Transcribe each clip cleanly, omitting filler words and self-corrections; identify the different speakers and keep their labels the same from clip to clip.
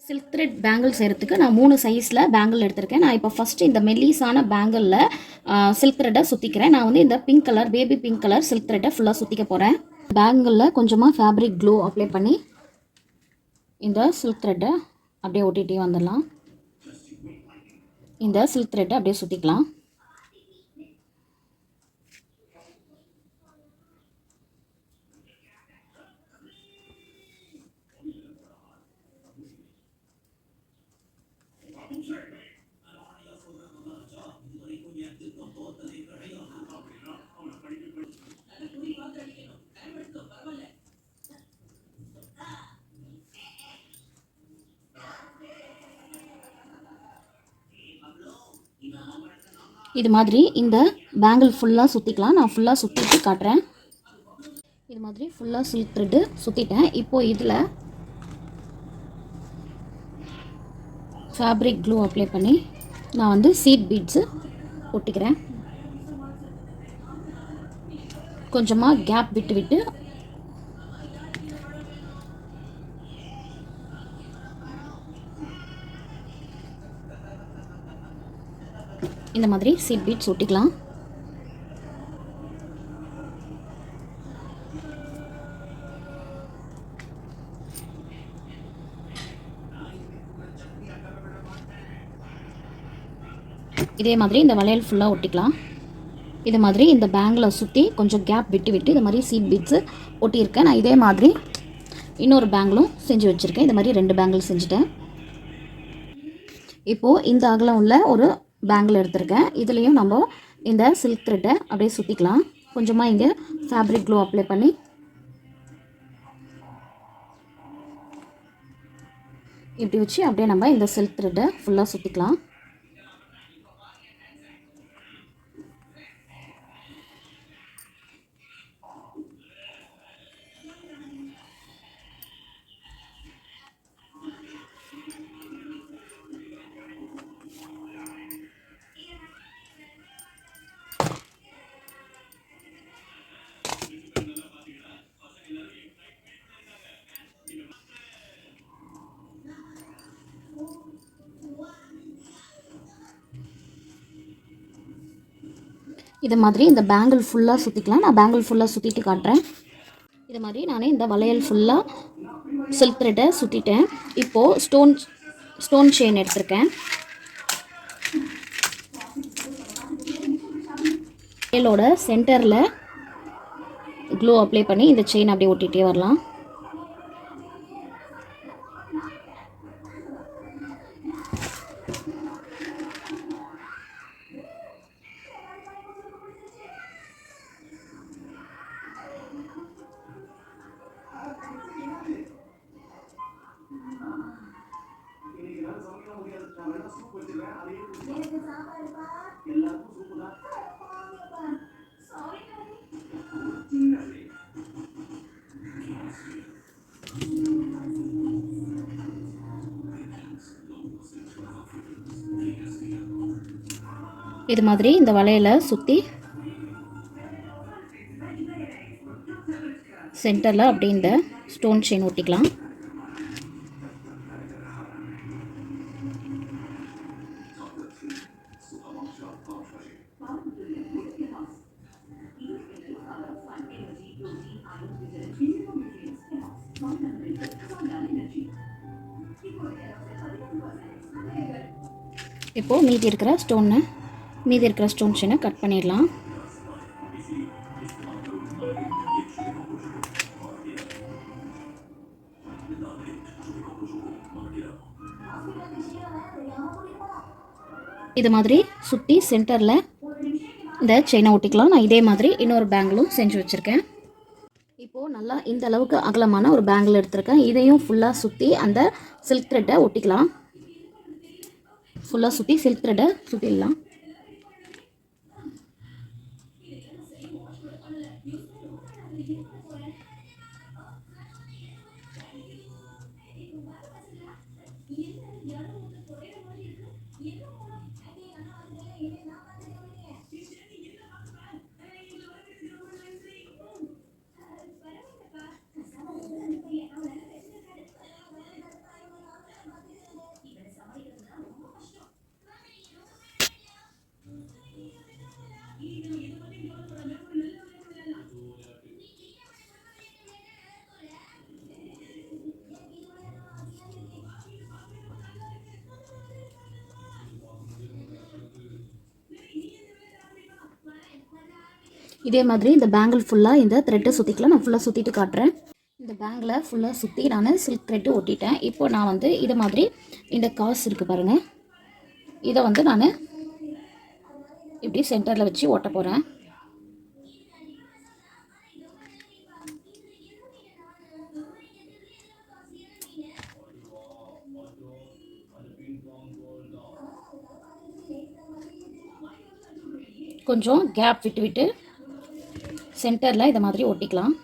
Speaker 1: Silk thread bangle செய்கிறதுக்கு நான் 3 சைஸில் பேங்கிள் எடுத்திருக்கேன். நான் இப்போ ஃபஸ்ட்டு இந்த மெல்லிஸான பேங்கிளில் சில்க் த்ரெட்டை சுற்றிக்கிறேன். நான் வந்து இந்த pink colour baby pink colour silk த்ரெட்டை ஃபுல்லாக சுற்றிக்க போகிறேன். பேங்கிளில் கொஞ்சமாக ஃபேப்ரிக் க்ளூ அப்ளை பண்ணி இந்த சில்க் த்ரெட்டை அப்படியே ஒட்டிகிட்டே வந்துடலாம். இந்த சில்க் த்ரெட்டை அப்படியே சுற்றிக்கலாம். இது மாதிரி இந்த பேங்கிள் ஃபுல்லாக சுற்றிக்கலாம். நான் ஃபுல்லாக சுற்றிட்டு காட்டுறேன். இது மாதிரி ஃபுல்லாக சில்க் த்ரெட்டு சுற்றிட்டேன். இப்போது இதில் ஃபேப்ரிக் க்ளூ அப்ளை பண்ணி நான் வந்து சீட் பீட்ஸு ஒட்டிக்கிறேன். கொஞ்சமாக கேப் விட்டு விட்டு இந்த மாதிரி சீட் பீட்ஸ் ஒட்டிக்கலாம். இதே மாதிரி இந்த வளையல் ஃபுல்லாக ஒட்டிக்கலாம். இது மாதிரி இந்த பேங்கில் சுற்றி கொஞ்சம் கேப் விட்டு விட்டு இது மாதிரி சீட் பீட்ஸு ஒட்டியிருக்கேன். நான் இதே மாதிரி இன்னொரு பேங்கிளும் செஞ்சு வச்சுருக்கேன். இது மாதிரி 2 பேங்கிள் செஞ்சுட்டேன். இப்போது இந்த அகலம் உள்ள ஒரு பேங்கிள் எடுத்திருக்கேன். இதுலேயும் நம்ம இந்த சில்க் த்ரெட்டை அப்படியே சுற்றிக்கலாம். கொஞ்சமாக இங்கே ஃபேப்ரிக் க்ளூ அப்ளை பண்ணி இப்படி வச்சு அப்படியே நம்ம இந்த சில்க் த்ரெட்டை ஃபுல்லாக சுற்றிக்கலாம். இது மாதிரி இந்த பேங்கிள் ஃபுல்லாக சுற்றிக்கலாம். நான் பேங்கிள் ஃபுல்லாக சுற்றிட்டு காட்டுறேன். இது மாதிரி நான் இந்த வளையல் ஃபுல்லாக சில்க் த்ரெட்டை சுற்றிட்டேன். இப்போது ஸ்டோன் செயின் எடுத்திருக்கேன். வளையலோட சென்டரில் க்ளூ அப்ளை பண்ணி இந்த செயின் அப்படியே ஒட்டிகிட்டே வரலாம். இது மாதிரி இந்த வளையலை சுற்றி சென்டரில் அப்படியே இந்த ஸ்டோன் செயின் ஒட்டிக்கலாம். இப்போது மீதி இருக்கிற ஸ்டோன் செயினை கட் பண்ணிடலாம். இது மாதிரி சுற்றி சென்டரில் இந்த செயினை ஒட்டிக்கலாம். நான் இதே மாதிரி இன்னொரு பேங்கிளும் செஞ்சு வச்சுருக்கேன். இப்போது நல்லா இந்த அளவுக்கு அகலமான ஒரு பேங்கிள் எடுத்திருக்கேன். இதையும் ஃபுல்லாக சுற்றி அந்த சில்க் த்ரெட்டை ஒட்டிக்கலாம். ஃபுல்லாக சுற்றி சில்க் த்ரெட்டை சுற்றிடலாம். இதே மாதிரி இந்த பேங்கிள் ஃபுல்லாக இந்த த்ரெட்டை சுற்றிக்கலாம். நான் ஃபுல்லாக சுற்றிட்டு காட்டுறேன். இந்த பேங்கில் ஃபுல்லாக சுற்றி நான் சில்க் த்ரெட்டு ஒட்டிட்டேன். இப்போ நான் வந்து இது மாதிரி இந்த காசு இருக்குது பாருங்கள், இதை வந்து நான் இப்படி சென்டரில் வச்சு ஓட்ட போகிறேன். கொஞ்சம் கேப் விட்டு விட்டு சென்டரில் இதை மாதிரி ஒட்டிக்கலாம்.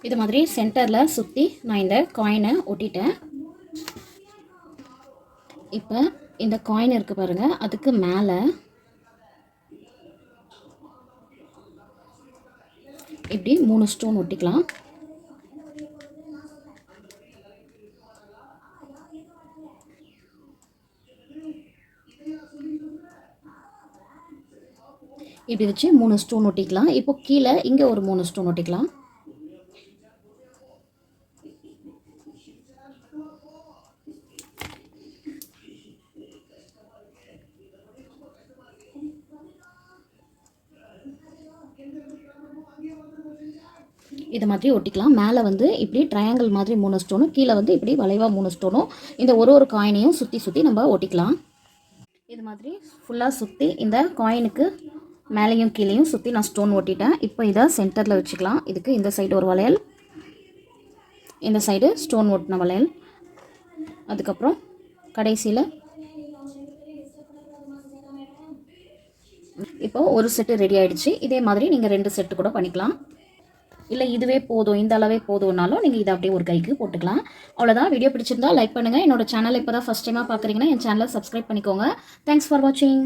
Speaker 1: இது மாதிரி சென்டரில் சுற்றி நான் இந்த காயினை ஒட்டிட்டேன். இப்போ இந்த காயின் இருக்குது பாருங்கள், அதுக்கு மேலே இப்படி 3 ஸ்டோன் ஒட்டிக்கலாம். இப்படி வச்சு 3 ஸ்டோன் ஒட்டிக்கலாம். இப்போ கீழே இங்கே ஒரு 3 ஸ்டோன் ஒட்டிக்கலாம். இது மாதிரி ஒட்டிக்கலாம். மேலே வந்து இப்படி ட்ரையாங்கிள் மாதிரி 3 ஸ்டோனும், கீழே வந்து இப்படி வளைவாக 3 ஸ்டோனும், இந்த ஒரு காயினையும் சுற்றி சுற்றி நம்ம ஒட்டிக்கலாம். இது மாதிரி ஃபுல்லாக சுற்றி இந்த காயினுக்கு மேலேயும் கீழேயும் சுற்றி நான் ஸ்டோன் ஒட்டிட்டேன். இப்போ இதை சென்டரில் வச்சுக்கலாம். இதுக்கு இந்த சைடு ஒரு வளையல், இந்த சைடு ஸ்டோன் ஒட்டின வளையல், அதுக்கப்புறம் கடைசியில் இப்போ ஒரு செட்டு ரெடி ஆகிடுச்சு. இதே மாதிரி நீங்கள் 2 செட்டு கூட பண்ணிக்கலாம். இல்லை இதுவே போதும், இந்த அளவே போதும்னாலும் நீங்கள் இதை அப்படியே ஒரு கைக்கு போட்டுக்கலாம். அவ்வளோதான். வீடியோ பிடிச்சிருந்தா லைக் பண்ணுங்கள். என்னோட சேனலை இப்போ தான் ஃபஸ்ட் டைமாக பார்க்குறீங்கன்னா என் சேனலை சப்ஸ்கிரைப் பண்ணிக்கோங்க. தேங்க்ஸ் ஃபார் வாட்சிங்.